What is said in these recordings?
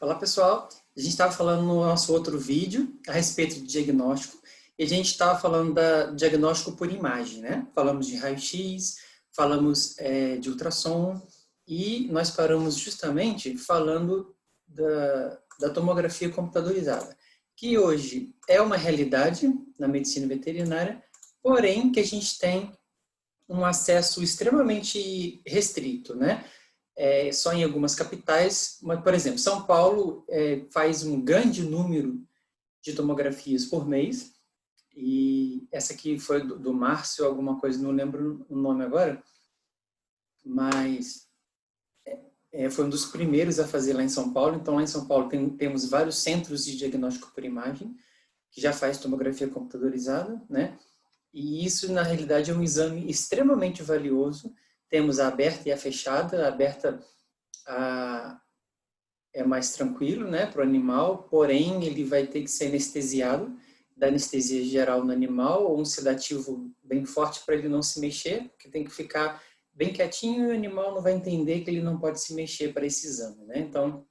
Olá, pessoal. A gente estava falando no nosso outro vídeo a respeito de diagnóstico e a gente estava falando da diagnóstico por imagem, né? Falamos de raio-x, falamos de ultrassom e nós paramos justamente falando da tomografia computadorizada, que hoje é uma realidade na medicina veterinária, porém que a gente tem um acesso extremamente restrito, né? Só em algumas capitais, mas, por exemplo, São Paulo faz um grande número de tomografias por mês, e essa aqui foi do Márcio, alguma coisa, não lembro o nome agora, mas foi um dos primeiros a fazer lá em São Paulo. Então, lá em São Paulo temos vários centros de diagnóstico por imagem, que já faz tomografia computadorizada, né? E isso, na realidade, é um exame extremamente valioso. Temos a aberta e a fechada. A aberta é mais tranquilo, né, para o animal, porém ele vai ter que ser anestesiado, da anestesia geral no animal, ou um sedativo bem forte para ele não se mexer, que tem que ficar bem quietinho e o animal não vai entender que ele não pode se mexer para esse exame, né? Então,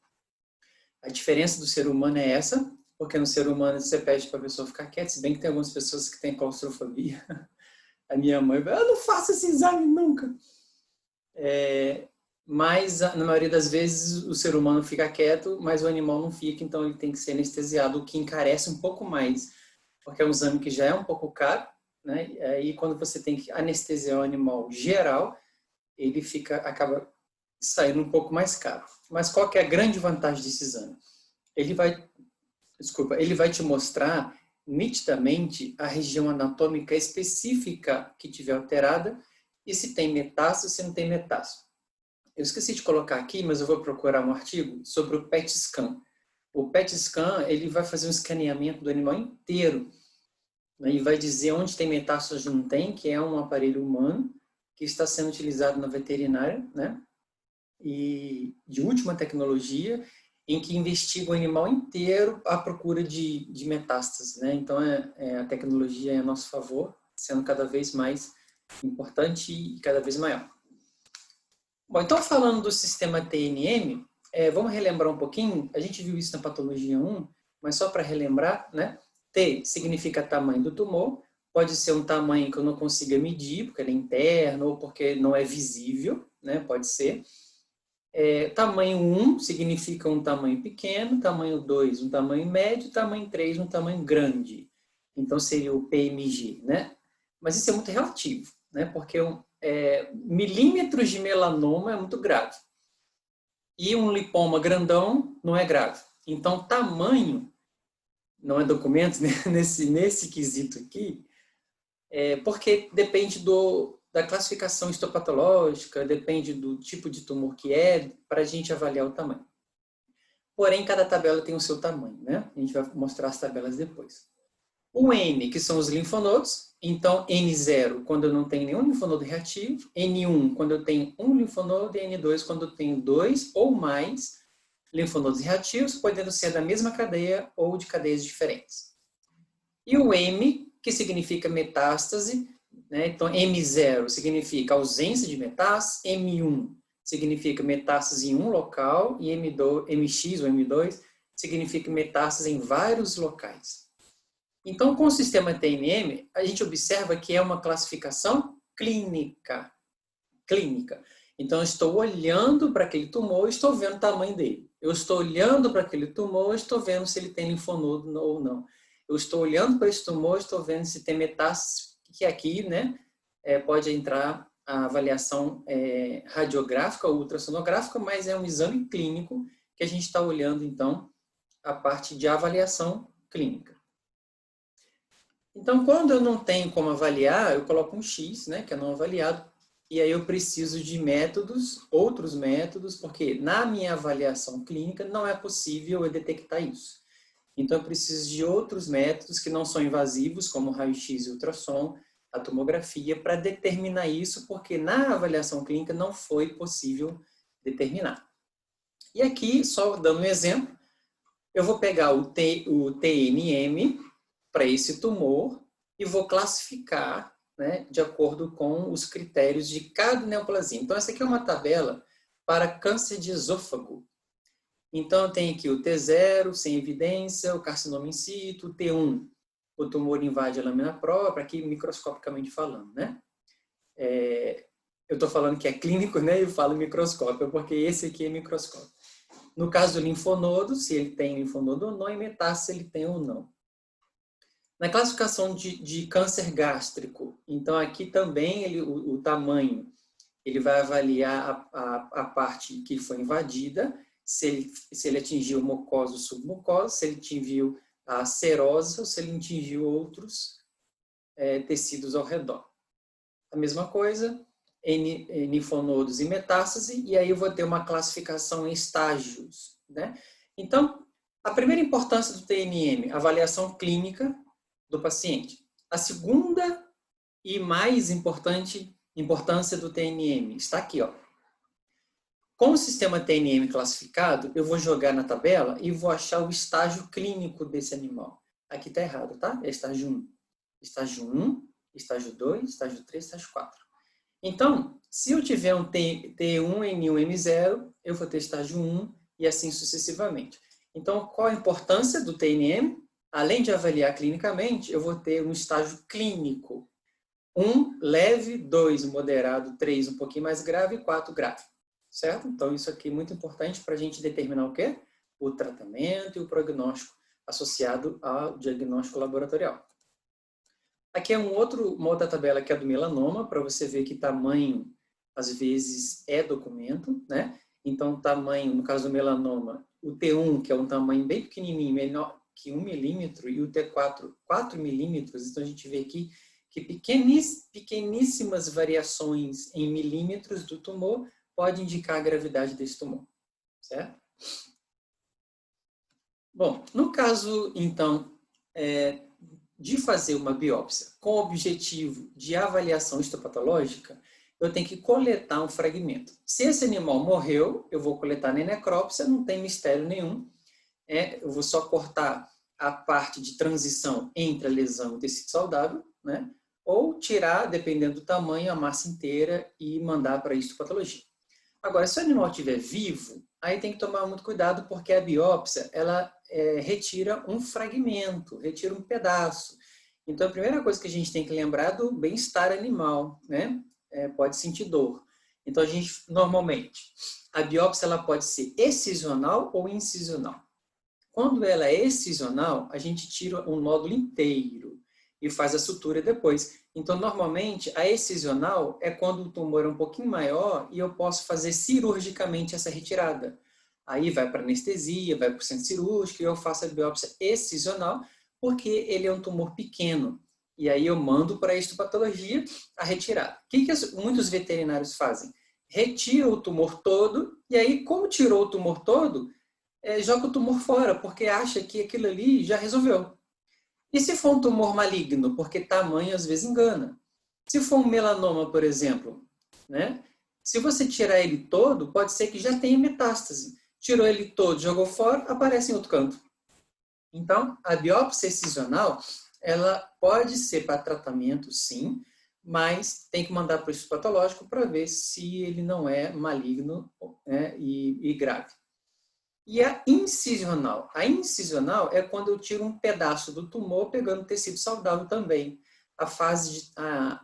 a diferença do ser humano é essa, porque no ser humano você pede para a pessoa ficar quieta, se bem que tem algumas pessoas que têm claustrofobia. A minha mãe vai, eu não faço esse exame nunca. Mas, na maioria das vezes, o ser humano fica quieto, mas o animal não fica, então ele tem que ser anestesiado, o que encarece um pouco mais, porque é um exame que já é um pouco caro, né? E aí, quando você tem que anestesiar o animal geral, ele acaba saindo um pouco mais caro. Mas qual que é a grande vantagem desse exame? Ele vai te mostrar nitidamente a região anatômica específica que tiver alterada e se tem metástase, se não tem metástase. Eu esqueci de colocar aqui, mas eu vou procurar um artigo sobre o PET scan. O PET scan, ele vai fazer um escaneamento do animal inteiro, né, e vai dizer onde tem metástase ou não tem, que é um aparelho humano que está sendo utilizado na veterinária, né, e de última tecnologia, em que investiga o animal inteiro à procura de metástase, né? Então, a tecnologia é a nosso favor, sendo cada vez mais importante e cada vez maior. Bom, então falando do sistema TNM, vamos relembrar um pouquinho. A gente viu isso na patologia 1, mas só para relembrar, né? T significa tamanho do tumor, pode ser um tamanho que eu não consiga medir, porque ele é interno ou porque não é visível, né? Pode ser. Tamanho 1 significa um tamanho pequeno, tamanho 2 um tamanho médio, tamanho 3 um tamanho grande. Então seria o PMG, né? Mas isso é muito relativo, né? Porque milímetros de melanoma é muito grave. E um lipoma grandão não é grave. Então, tamanho não é documento, né? nesse quesito aqui, porque depende da classificação histopatológica, depende do tipo de tumor que para a gente avaliar o tamanho. Porém, cada tabela tem o seu tamanho, né? A gente vai mostrar as tabelas depois. O N, que são os linfonodos. Então, N0, quando eu não tenho nenhum linfonodo reativo. N1, quando eu tenho um linfonodo. E N2, quando eu tenho 2 ou mais linfonodos reativos, podendo ser da mesma cadeia ou de cadeias diferentes. E o M, que significa metástase, né? Então, M0 significa ausência de metástase, M1 significa metástase em um local, e MX ou M2 significa metástase em vários locais. Então, com o sistema TNM, a gente observa que é uma classificação clínica. Então, eu estou olhando para aquele tumor e estou vendo o tamanho dele. Eu estou olhando para aquele tumor e estou vendo se ele tem linfonodo ou não. Eu estou olhando para esse tumor e estou vendo se tem metástase, que aqui, né, pode entrar a avaliação radiográfica ou ultrassonográfica, mas é um exame clínico que a gente está olhando, então, a parte de avaliação clínica. Então, quando eu não tenho como avaliar, eu coloco um X, né, que é não avaliado, e aí eu preciso de outros métodos, porque na minha avaliação clínica não é possível eu detectar isso. Então, eu preciso de outros métodos que não são invasivos, como raio-x e ultrassom, a tomografia, para determinar isso, porque na avaliação clínica não foi possível determinar. E aqui, só dando um exemplo, eu vou pegar o TNM para esse tumor e vou classificar, né, de acordo com os critérios de cada neoplasia. Então, essa aqui é uma tabela para câncer de esôfago. Então, eu tenho aqui o T0, sem evidência, o carcinoma in situ, o T1, o tumor invade a lâmina própria, aqui microscopicamente falando, né? Eu estou falando que é clínico, né? Eu falo microscópio, porque esse aqui é microscópio. No caso do linfonodo, se ele tem linfonodo ou não, e metástase, se ele tem ou não. Na classificação de câncer gástrico, então aqui também o tamanho, ele vai avaliar a parte que foi invadida, se ele atingiu mucosa ou submucosa, se ele atingiu a serose ou se ele atingiu outros tecidos ao redor. A mesma coisa, linfonodos e metástase, e aí eu vou ter uma classificação em estágios, né? Então, a primeira importância do TNM, avaliação clínica do paciente. A segunda e mais importante importância do TNM está aqui, ó. Com o sistema TNM classificado, eu vou jogar na tabela e vou achar o estágio clínico desse animal. Aqui está errado, tá? É estágio 1. Estágio 1, estágio 2, estágio 3, estágio 4. Então, se eu tiver um T1, N1, M0, eu vou ter estágio 1 e assim sucessivamente. Então, qual a importância do TNM? Além de avaliar clinicamente, eu vou ter um estágio clínico. 1, leve, 2, moderado, 3, um pouquinho mais grave e 4, grave. Certo? Então, isso aqui é muito importante para a gente determinar o quê? O tratamento e o prognóstico associado ao diagnóstico laboratorial. Aqui é uma outra tabela que é do melanoma, para você ver que tamanho, às vezes, é documento, né? Então, tamanho, no caso do melanoma, o T1, que é um tamanho bem pequenininho, menor que 1 milímetro, e o T4, 4 milímetros. Então, a gente vê aqui que pequeníssimas variações em milímetros do tumor pode indicar a gravidade desse tumor, certo? Bom, no caso, então, de fazer uma biópsia com o objetivo de avaliação histopatológica, eu tenho que coletar um fragmento. Se esse animal morreu, eu vou coletar na necrópsia, não tem mistério nenhum. Eu vou só cortar a parte de transição entre a lesão e o tecido saudável, né? Ou tirar, dependendo do tamanho, a massa inteira e mandar para a histopatologia. Agora, se o animal estiver vivo, aí tem que tomar muito cuidado, porque a biópsia, ela retira um fragmento, retira um pedaço. Então, a primeira coisa que a gente tem que lembrar é do bem-estar animal, né? Pode sentir dor. Então, a gente, normalmente, a biópsia ela pode ser excisional ou incisional. Quando ela é excisional, a gente tira um nódulo inteiro e faz a sutura depois. Então, normalmente, a excisional é quando o tumor é um pouquinho maior e eu posso fazer cirurgicamente essa retirada. Aí vai para anestesia, vai para o centro cirúrgico e eu faço a biópsia excisional, porque ele é um tumor pequeno. E aí eu mando para a histopatologia a retirada. O que muitos veterinários fazem? Retira o tumor todo, e aí, como tirou o tumor todo, joga o tumor fora, porque acha que aquilo ali já resolveu. E se for um tumor maligno? Porque tamanho às vezes engana. Se for um melanoma, por exemplo, né? Se você tirar ele todo, pode ser que já tenha metástase. Tirou ele todo, jogou fora, aparece em outro canto. Então, a biópsia excisional, ela pode ser para tratamento, sim, mas tem que mandar para o histopatológico para ver se ele não é maligno, né, e grave. E a incisional? A incisional é quando eu tiro um pedaço do tumor pegando tecido saudável também. A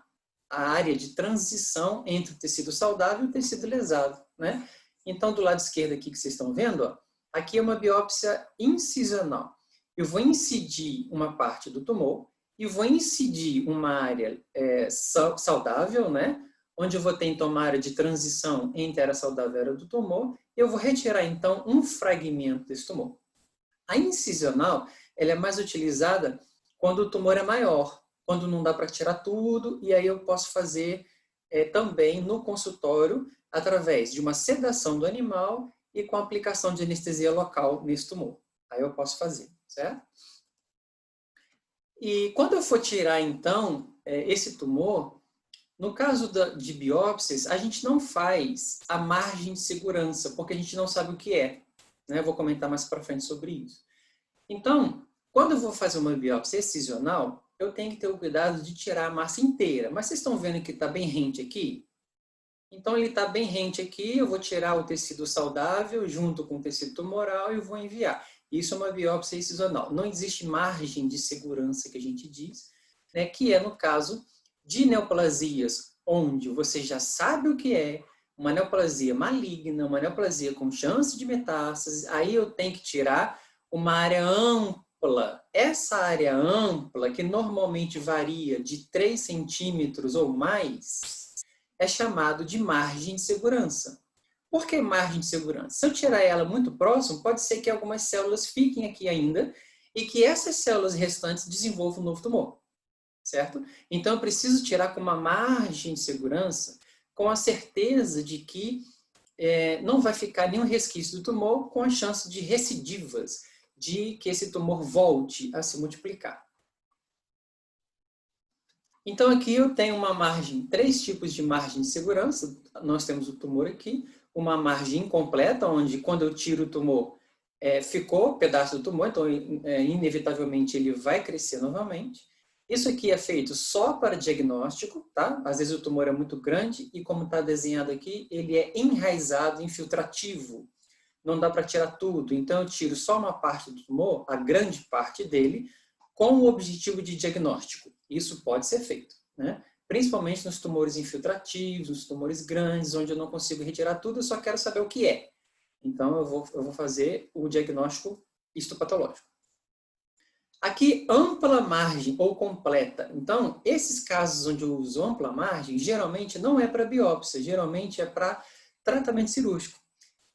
área de transição entre o tecido saudável e o tecido lesado, né? Então, do lado esquerdo aqui que vocês estão vendo, ó, aqui é uma biópsia incisional. Eu vou incidir uma parte do tumor e vou incidir uma área saudável, né? Onde eu vou ter, então, uma área de transição entre a área saudável e a área do tumor. Eu vou retirar, então, um fragmento desse tumor. A incisional, ela é mais utilizada quando o tumor é maior, quando não dá para tirar tudo, e aí eu posso fazer também no consultório, através de uma sedação do animal e com a aplicação de anestesia local nesse tumor. Aí eu posso fazer, certo? E quando eu for tirar, então, esse tumor, no caso de biópsias, a gente não faz a margem de segurança, porque a gente não sabe o que é. Né? Eu vou comentar mais para frente sobre isso. Então, quando eu vou fazer uma biópsia excisional, eu tenho que ter o cuidado de tirar a massa inteira. Mas vocês estão vendo que está bem rente aqui? Então, ele está bem rente aqui, eu vou tirar o tecido saudável junto com o tecido tumoral e vou enviar. Isso é uma biópsia incisional. Não existe margem de segurança, que a gente diz, né, que é no caso de neoplasias, onde você já sabe o que é, uma neoplasia maligna, uma neoplasia com chance de metástase, aí eu tenho que tirar uma área ampla. Essa área ampla, que normalmente varia de 3 centímetros ou mais, é chamado de margem de segurança. Por que margem de segurança? Se eu tirar ela muito próximo, pode ser que algumas células fiquem aqui ainda e que essas células restantes desenvolvam um novo tumor, certo? Então, eu preciso tirar com uma margem de segurança, com a certeza de que não vai ficar nenhum resquício do tumor, com a chance de recidivas, de que esse tumor volte a se multiplicar. Então, aqui eu tenho uma margem, 3 tipos de margem de segurança. Nós temos o tumor aqui, uma margem incompleta, onde quando eu tiro o tumor, ficou pedaço do tumor, então inevitavelmente ele vai crescer novamente. Isso aqui é feito só para diagnóstico, tá? Às vezes o tumor é muito grande e, como está desenhado aqui, ele é enraizado, infiltrativo. Não dá para tirar tudo, então eu tiro só uma parte do tumor, a grande parte dele, com o objetivo de diagnóstico. Isso pode ser feito, né? Principalmente nos tumores infiltrativos, nos tumores grandes, onde eu não consigo retirar tudo, eu só quero saber o que é. Então, eu vou fazer o diagnóstico histopatológico. Aqui, ampla margem ou completa. Então, esses casos onde eu uso ampla margem, geralmente não é para biópsia, geralmente é para tratamento cirúrgico.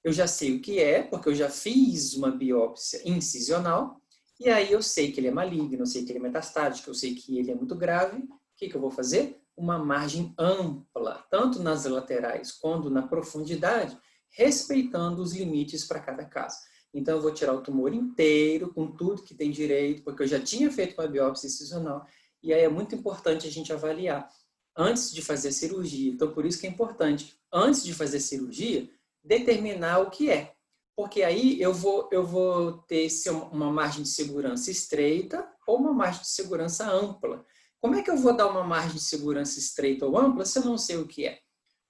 Eu já sei o que é, porque eu já fiz uma biópsia incisional, e aí eu sei que ele é maligno, eu sei que ele é metastático, eu sei que ele é muito grave. O que eu vou fazer? Uma margem ampla, tanto nas laterais quanto na profundidade, respeitando os limites para cada caso. Então, eu vou tirar o tumor inteiro, com tudo que tem direito, porque eu já tinha feito uma biópsia incisional, e aí é muito importante a gente avaliar antes de fazer a cirurgia. Então, por isso que é importante, antes de fazer a cirurgia, determinar o que é. Porque aí eu vou ter uma margem de segurança estreita ou uma margem de segurança ampla. Como é que eu vou dar uma margem de segurança estreita ou ampla se eu não sei o que é?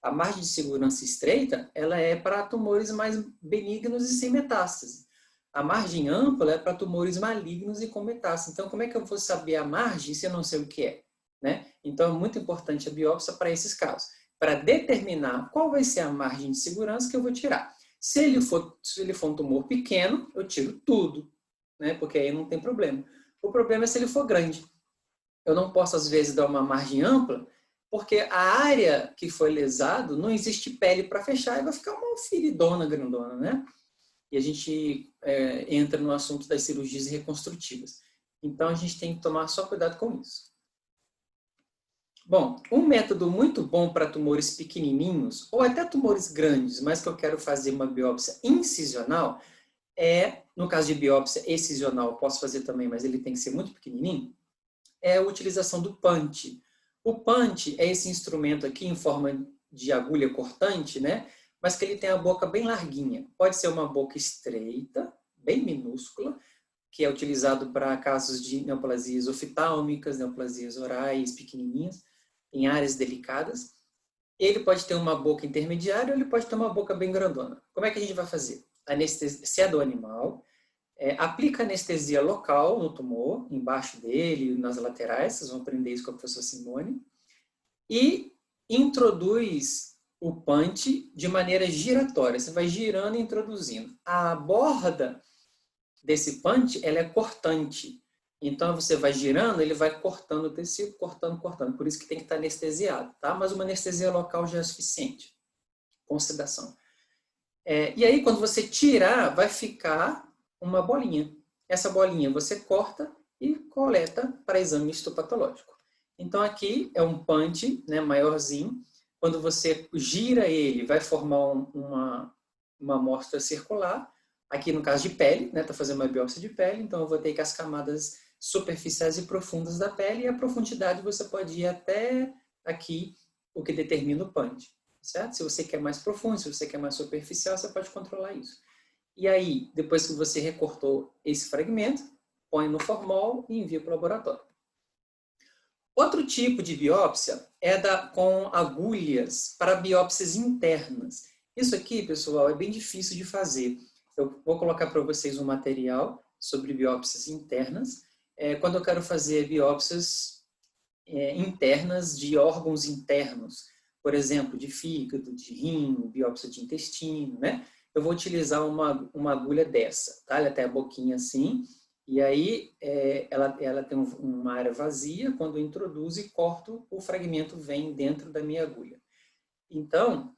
A margem de segurança estreita, ela é para tumores mais benignos e sem metástase. A margem ampla é para tumores malignos e com metástase. Então, como é que eu vou saber a margem se eu não sei o que é? Né? Então, é muito importante a biópsia para esses casos, para determinar qual vai ser a margem de segurança que eu vou tirar. Se ele for um tumor pequeno, eu tiro tudo, né? Porque aí não tem problema. O problema é se ele for grande. Eu não posso, às vezes, dar uma margem ampla, porque a área que foi lesado, não existe pele para fechar e vai ficar uma feridona grandona, né? E a gente entra no assunto das cirurgias reconstrutivas. Então, a gente tem que tomar só cuidado com isso. Bom, um método muito bom para tumores pequenininhos, ou até tumores grandes, mas que eu quero fazer uma biópsia incisional, no caso de biópsia excisional, posso fazer também, mas ele tem que ser muito pequenininho, é a utilização do punch. O punch é esse instrumento aqui em forma de agulha cortante, né? Mas que ele tem a boca bem larguinha. Pode ser uma boca estreita, bem minúscula, que é utilizado para casos de neoplasias oftálmicas, neoplasias orais pequenininhas, em áreas delicadas. Ele pode ter uma boca intermediária ou ele pode ter uma boca bem grandona. Como é que a gente vai fazer? Anestesia do animal, aplica anestesia local no tumor, embaixo dele, nas laterais, vocês vão aprender isso com a professora Simone, e introduz o punch de maneira giratória. Você vai girando e introduzindo. A borda desse punch, ela é cortante. Então, você vai girando, ele vai cortando o tecido, cortando. Por isso que tem que estar anestesiado, tá? Mas uma anestesia local já é suficiente, com sedação. E aí, quando você tirar, vai ficar uma bolinha. Essa bolinha você corta e coleta para exame histopatológico. Então, aqui é um punch, né, maiorzinho. Quando você gira ele, vai formar uma amostra circular. Aqui, no caso de pele, né, tá fazendo uma biópsia de pele, então eu vou ter que as camadas superficiais e profundas da pele, e a profundidade você pode ir até aqui, o que determina o punch, certo? Se você quer mais profundo, se você quer mais superficial, você pode controlar isso. E aí, depois que você recortou esse fragmento, põe no formol e envia para o laboratório. Outro tipo de biópsia é com agulhas para biópsias internas. Isso aqui, pessoal, é bem difícil de fazer. Eu vou colocar para vocês um material sobre biópsias internas. Quando eu quero fazer biópsias internas de órgãos internos, por exemplo, de fígado, de rim, biópsia de intestino, né? Eu vou utilizar uma agulha dessa, tá? Ela tem a boquinha assim, e aí ela tem uma área vazia. Quando eu introduzo e corto, o fragmento vem dentro da minha agulha. Então,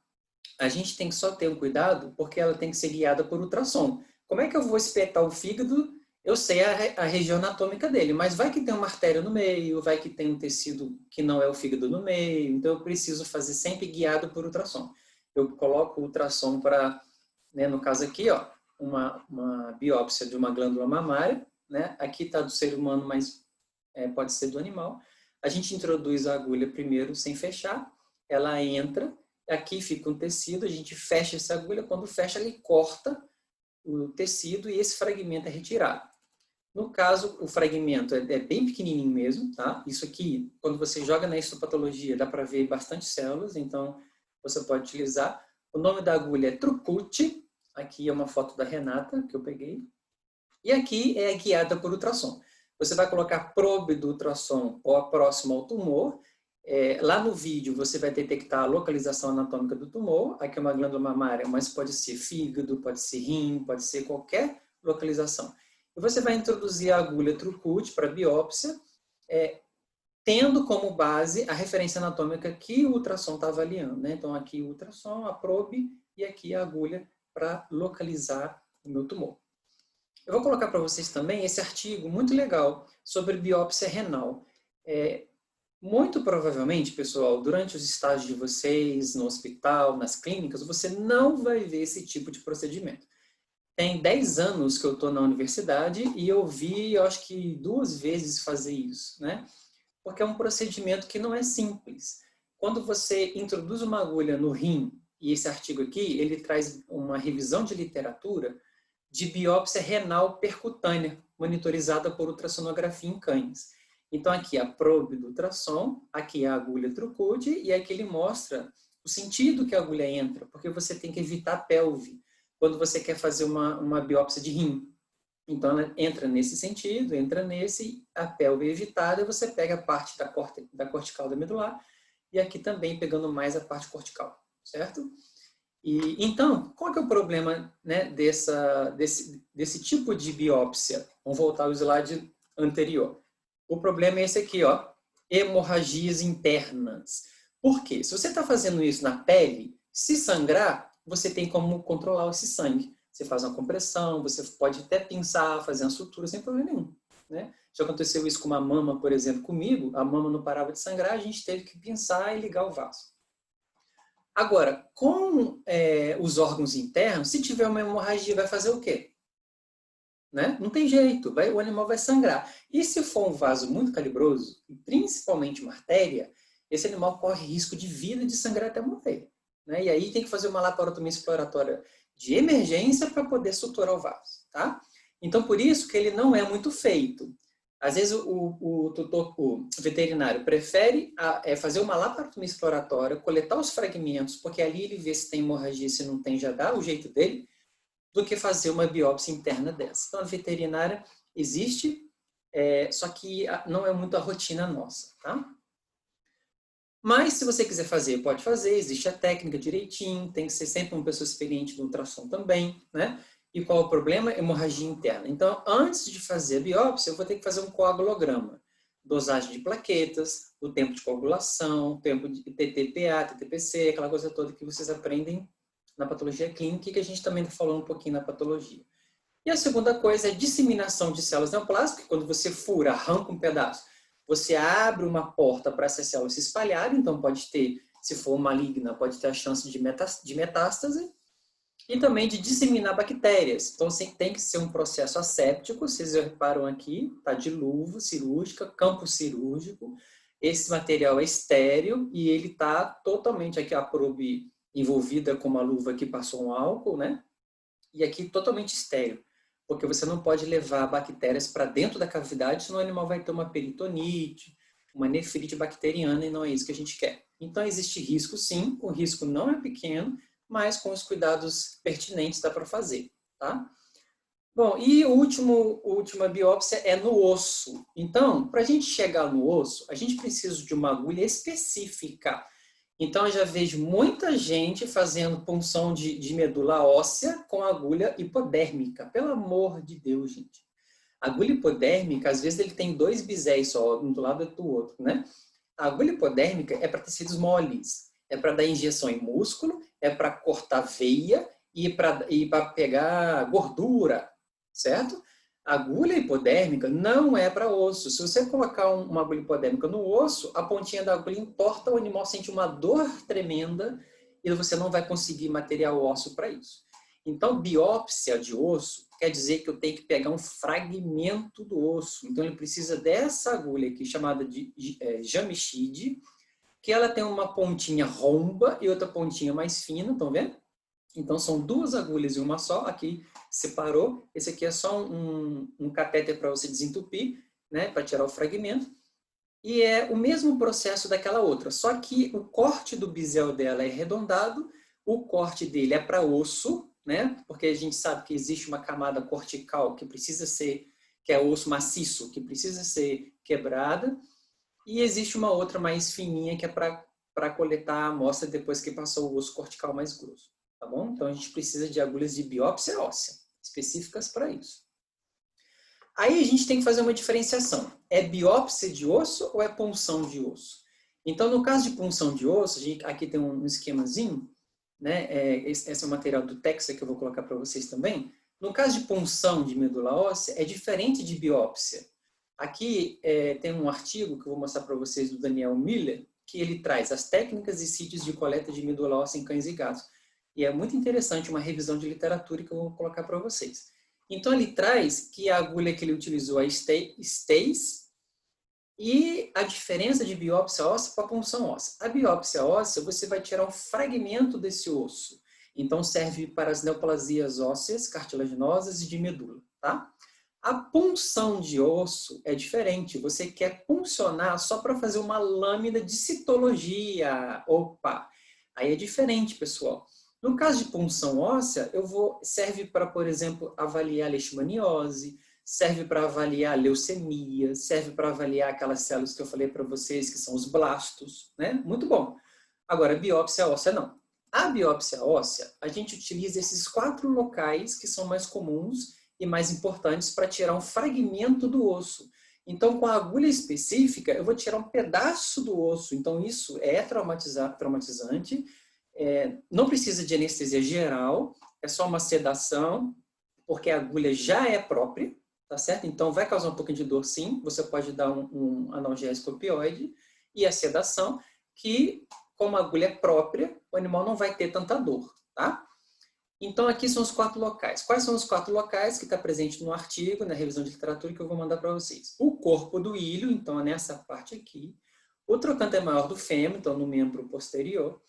a gente tem que só ter um cuidado, porque ela tem que ser guiada por ultrassom. Como é que eu vou espetar o fígado? Eu sei a região anatômica dele, mas vai que tem uma artéria no meio, vai que tem um tecido que não é o fígado no meio, então eu preciso fazer sempre guiado por ultrassom. Eu coloco o ultrassom para, né, no caso aqui, ó, uma biópsia de uma glândula mamária, né? Aqui está do ser humano, mas pode ser do animal. A gente introduz a agulha primeiro sem fechar, ela entra, aqui fica um tecido, a gente fecha essa agulha, quando fecha ele corta o tecido e esse fragmento é retirado. No caso, o fragmento é bem pequenininho mesmo, tá? Isso aqui, quando você joga na histopatologia, dá para ver bastante células, então você pode utilizar. O nome da agulha é Trucute, aqui é uma foto da Renata, que eu peguei, e aqui é guiada por ultrassom. Você vai colocar a probe do ultrassom próximo ao tumor. Lá no vídeo você vai detectar a localização anatômica do tumor. Aqui é uma glândula mamária, mas pode ser fígado, pode ser rim, pode ser qualquer localização. E você vai introduzir a agulha Trucute para biópsia, tendo como base a referência anatômica que o ultrassom está avaliando, né? Então aqui o ultrassom, a probe e aqui a agulha para localizar o meu tumor. Eu vou colocar para vocês também esse artigo muito legal sobre biópsia renal. Muito provavelmente, pessoal, durante os estágios de vocês, no hospital, nas clínicas, você não vai ver esse tipo de procedimento. Tem 10 anos que eu estou na universidade e eu vi, eu acho que 2 vezes fazer isso, né? Porque é um procedimento que não é simples. Quando você introduz uma agulha no rim, e esse artigo aqui, ele traz uma revisão de literatura de biópsia renal percutânea, monitorizada por ultrassonografia em cães. Então, aqui a probe do ultrassom, aqui a agulha Trucute, e aqui ele mostra o sentido que a agulha entra, porque você tem que evitar a pelve, quando você quer fazer uma biópsia de rim. Então, ela entra nesse sentido, entra nesse, a pelve é evitada, e você pega a parte da cortical da medular, e aqui também pegando mais a parte cortical, certo? Então, qual que é o problema, né, desse tipo de biópsia? Vamos voltar ao slide anterior. O problema é esse aqui, ó, hemorragias internas. Por quê? Se você está fazendo isso na pele, se sangrar, você tem como controlar esse sangue. Você faz uma compressão, você pode até pinçar, fazer uma sutura sem problema nenhum, né? Já aconteceu isso com uma mama, por exemplo, comigo, a mama não parava de sangrar, a gente teve que pinçar e ligar o vaso. Agora, com os órgãos internos, se tiver uma hemorragia, vai fazer o quê? Né? Não tem jeito, o animal vai sangrar. E se for um vaso muito calibroso, e principalmente uma artéria, esse animal corre risco de vida de sangrar até morrer. Né? E aí tem que fazer uma laparotomia exploratória de emergência para poder suturar o vaso. Tá? Então, por isso que ele não é muito feito. Às vezes o veterinário prefere fazer uma laparotomia exploratória, coletar os fragmentos, porque ali ele vê se tem hemorragia, se não tem, já dá o jeito dele, do que fazer uma biópsia interna dessa. Então, a veterinária existe, só que não é muito a rotina nossa, tá? Mas, se você quiser fazer, pode fazer, existe a técnica direitinho, tem que ser sempre uma pessoa experiente no ultrassom também, né? E qual é o problema? Hemorragia interna. Então, antes de fazer a biópsia, eu vou ter que fazer um coagulograma. Dosagem de plaquetas, o tempo de coagulação, o tempo de TTPA, TTPC, aquela coisa toda que vocês aprendem na patologia clínica e que a gente também está falando um pouquinho na patologia. E a segunda coisa é disseminação de células neoplásicas, quando você fura, arranca um pedaço, você abre uma porta para essas células se espalharem, então pode ter, se for maligna, pode ter a chance de metástase, e também de disseminar bactérias. Então, tem que ser um processo asséptico, vocês reparam aqui, tá de luva cirúrgica, campo cirúrgico, esse material é estéril e ele está totalmente, aqui a probe envolvida com uma luva que passou um álcool, né? E aqui totalmente estéril, porque você não pode levar bactérias para dentro da cavidade, senão o animal vai ter uma peritonite, uma nefrite bacteriana e não é isso que a gente quer. Então, existe risco sim, o risco não é pequeno, mas com os cuidados pertinentes dá para fazer, tá? Bom, e a última biópsia é no osso. Então, para a gente chegar no osso, a gente precisa de uma agulha específica. Então, eu já vejo muita gente fazendo punção de medula óssea com agulha hipodérmica. Pelo amor de Deus, gente. A agulha hipodérmica, às vezes, ele tem 2 bisés só, um do lado e do outro, né? A agulha hipodérmica é para tecidos moles. É para dar injeção em músculo, é para cortar veia e para pegar gordura, certo? A agulha hipodérmica não é para osso. Se você colocar uma agulha hipodérmica no osso, a pontinha da agulha entorta, o animal sente uma dor tremenda e você não vai conseguir material ósseo para isso. Então, biópsia de osso quer dizer que eu tenho que pegar um fragmento do osso. Então, ele precisa dessa agulha aqui, chamada de Jamshid, que ela tem uma pontinha romba e outra pontinha mais fina, estão vendo? Então, são 2 agulhas em uma só. Aqui separou. Esse aqui é só um catéter para você desentupir, né, para tirar o fragmento. E é o mesmo processo daquela outra, só que o corte do bisel dela é arredondado, o corte dele é para osso, né? Porque a gente sabe que existe uma camada cortical que precisa ser, que é osso maciço, que precisa ser quebrada, e existe uma outra mais fininha que é para coletar a amostra depois que passou o osso cortical mais grosso, tá bom? Então a gente precisa de agulhas de biópsia óssea, específicas para isso. Aí a gente tem que fazer uma diferenciação. É biópsia de osso ou é punção de osso? Então, no caso de punção de osso, aqui tem um esquemazinho, né? Esse é o material do Texa que eu vou colocar para vocês também. No caso de punção de medula óssea, é diferente de biópsia. Aqui tem um artigo que eu vou mostrar para vocês do Daniel Miller, que ele traz as técnicas e sítios de coleta de medula óssea em cães e gatos. E é muito interessante, uma revisão de literatura que eu vou colocar para vocês. Então, ele traz que a agulha que ele utilizou é Stace e a diferença de biópsia óssea para punção óssea. A biópsia óssea, você vai tirar um fragmento desse osso. Então, serve para as neoplasias ósseas, cartilaginosas e de medula, tá? A punção de osso é diferente. Você quer puncionar só para fazer uma lâmina de citologia. Opa! Aí é diferente, pessoal. No caso de punção óssea, serve para, por exemplo, avaliar leishmaniose, serve para avaliar leucemia, serve para avaliar aquelas células que eu falei para vocês, que são os blastos, né? Muito bom. Agora, biópsia óssea não. A biópsia óssea, a gente utiliza esses 4 locais que são mais comuns e mais importantes para tirar um fragmento do osso. Então, com a agulha específica, eu vou tirar um pedaço do osso. Então, isso é traumatizante. Não precisa de anestesia geral, é só uma sedação, porque a agulha já é própria, tá certo? Então, vai causar um pouquinho de dor, sim. Você pode dar um analgésico opioide e a sedação, que, como a agulha é própria, o animal não vai ter tanta dor, tá? Então, aqui são os 4 locais. Quais são os 4 locais que está presente no artigo, na revisão de literatura que eu vou mandar para vocês? O corpo do ilho, então, é nessa parte aqui. O trocânter maior do fêmur, então, no membro posterior.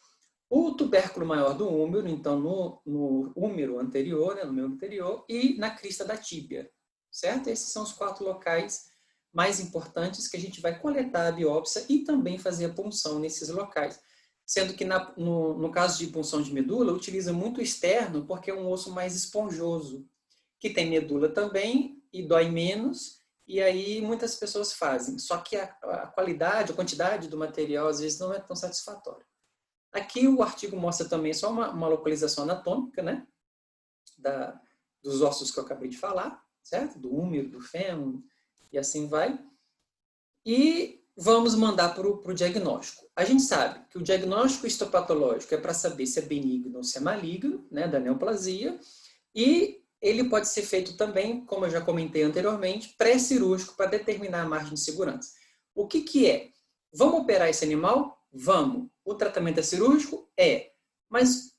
O tubérculo maior do húmero, então no húmero anterior, né, no membro anterior, e na crista da tíbia, certo? Esses são os 4 locais mais importantes que a gente vai coletar a biópsia e também fazer a punção nesses locais. Sendo que no caso de punção de medula, utiliza muito externo porque é um osso mais esponjoso, que tem medula também e dói menos, e aí muitas pessoas fazem. Só que a qualidade, a quantidade do material às vezes não é tão satisfatória. Aqui o artigo mostra também só uma localização anatômica, né? Dos ossos que eu acabei de falar, certo? Do húmero, do fêmur, e assim vai. E vamos mandar para o diagnóstico. A gente sabe que o diagnóstico histopatológico é para saber se é benigno ou se é maligno, né? Da neoplasia. E ele pode ser feito também, como eu já comentei anteriormente, pré-cirúrgico para determinar a margem de segurança. O que é? Vamos operar esse animal? Vamos. O tratamento é cirúrgico? É. Mas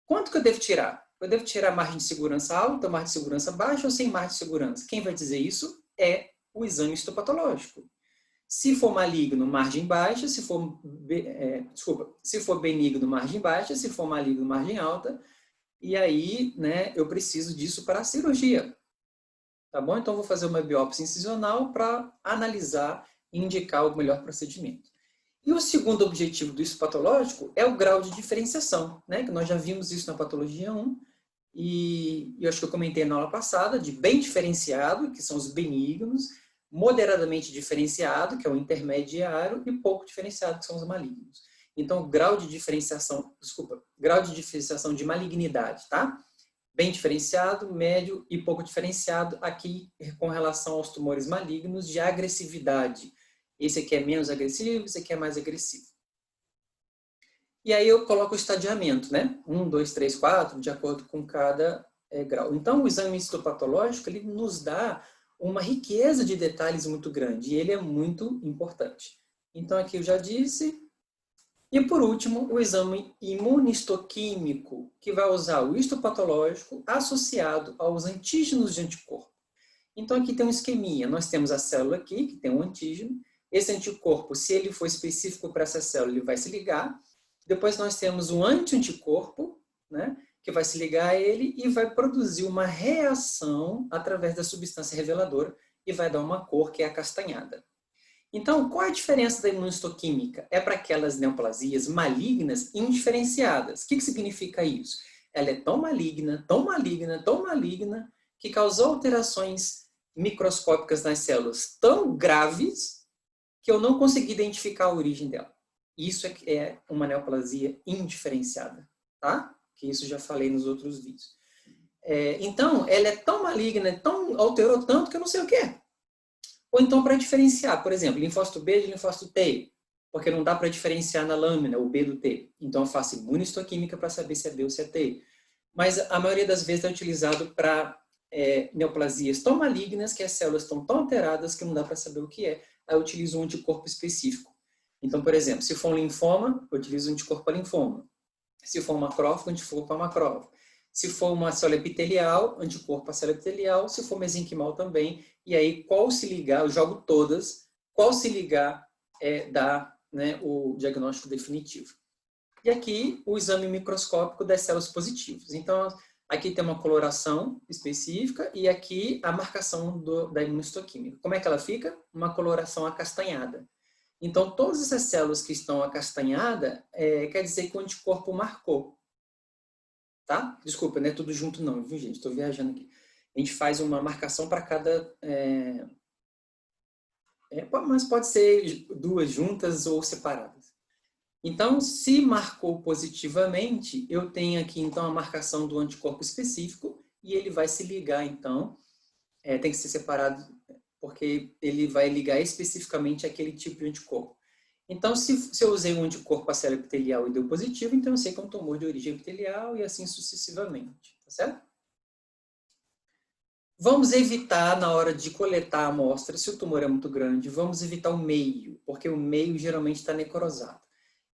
quanto que eu devo tirar? Eu devo tirar margem de segurança alta, margem de segurança baixa ou sem margem de segurança? Quem vai dizer isso é o exame histopatológico. Se for maligno, margem baixa. Se for benigno, margem baixa. Se for maligno, margem alta. E aí, né, eu preciso disso para a cirurgia. Tá bom? Então, eu vou fazer uma biópsia incisional para analisar e indicar o melhor procedimento. E o segundo objetivo do histopatológico é o grau de diferenciação, né? Que nós já vimos isso na patologia 1, e eu acho que eu comentei na aula passada, de bem diferenciado, que são os benignos, moderadamente diferenciado, que é o intermediário, e pouco diferenciado, que são os malignos. Então, grau de diferenciação de malignidade, tá? Bem diferenciado, médio e pouco diferenciado, aqui com relação aos tumores malignos de agressividade. Esse aqui é menos agressivo, esse aqui é mais agressivo. E aí eu coloco o estadiamento, né? 1, 2, 3, 4, de acordo com cada grau. Então, o exame histopatológico, ele nos dá uma riqueza de detalhes muito grande, e ele é muito importante. Então, aqui eu já disse. E, por último, o exame imunistoquímico, que vai usar o histopatológico associado aos antígenos de anticorpo. Então, aqui tem um esqueminha. Nós temos a célula aqui, que tem um antígeno. Esse anticorpo, se ele for específico para essa célula, ele vai se ligar. Depois nós temos um anti-anticorpo, né, que vai se ligar a ele e vai produzir uma reação através da substância reveladora e vai dar uma cor que é acastanhada. Então, qual é a diferença da imunistoquímica? É para aquelas neoplasias malignas indiferenciadas. O que significa isso? Ela é tão maligna, tão maligna, tão maligna, que causou alterações microscópicas nas células tão graves que eu não consegui identificar a origem dela. Isso é uma neoplasia indiferenciada, tá? Que isso já falei nos outros vídeos. Então, ela é tão maligna, alterou tanto que eu não sei o que é. Ou então para diferenciar, por exemplo, linfócito B de linfócito T, porque não dá para diferenciar na lâmina o B do T. Então eu faço imunistoquímica para saber se é B ou se é T. Mas a maioria das vezes é utilizado para neoplasias tão malignas que as células estão tão alteradas que não dá para saber o que é. Aí eu utilizo um anticorpo específico. Então, por exemplo, se for um linfoma, eu utilizo um anticorpo para linfoma. Se for um macrófago, anticorpo para macrófago. Se for uma célula epitelial, anticorpo para célula epitelial. Se for mesenquimal também. E aí, qual se ligar, eu jogo todas, qual se ligar dá, né, o diagnóstico definitivo. E aqui, o exame microscópico das células positivas. Então, aqui tem uma coloração específica e aqui a marcação da imunistoquímica. Como é que ela fica? Uma coloração acastanhada. Então, todas essas células que estão acastanhadas, quer dizer que o anticorpo marcou. Tá? Desculpa, não é tudo junto não, viu, gente? Estou viajando aqui. A gente faz uma marcação para cada... mas pode ser duas juntas ou separadas. Então, se marcou positivamente, eu tenho aqui, então, a marcação do anticorpo específico e ele vai se ligar, então, tem que ser separado, porque ele vai ligar especificamente àquele tipo de anticorpo. Então, se eu usei um anticorpo para a célula epitelial e deu positivo, então eu sei que é um tumor de origem epitelial e assim sucessivamente, tá certo? Vamos evitar, na hora de coletar a amostra, se o tumor é muito grande, vamos evitar o meio, porque o meio geralmente está necrosado.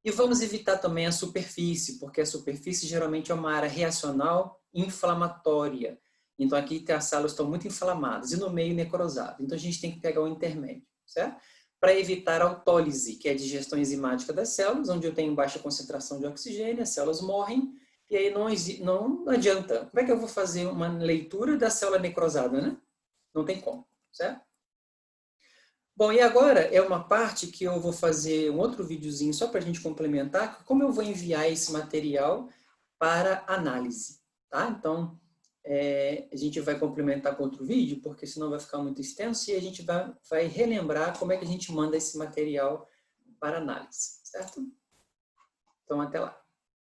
E vamos evitar também a superfície, porque a superfície geralmente é uma área reacional inflamatória. Então, aqui as células estão muito inflamadas e no meio necrosado. Então, a gente tem que pegar o intermédio, certo? Para evitar a autólise, que é a digestão enzimática das células, onde eu tenho baixa concentração de oxigênio, as células morrem, e aí não adianta. Como é que eu vou fazer uma leitura da célula necrosada, né? Não tem como, certo? Bom, e agora é uma parte que eu vou fazer um outro videozinho só para a gente complementar, como eu vou enviar esse material para análise, tá? Então, a gente vai complementar com outro vídeo, porque senão vai ficar muito extenso, e a gente vai relembrar como é que a gente manda esse material para análise, certo? Então, até lá.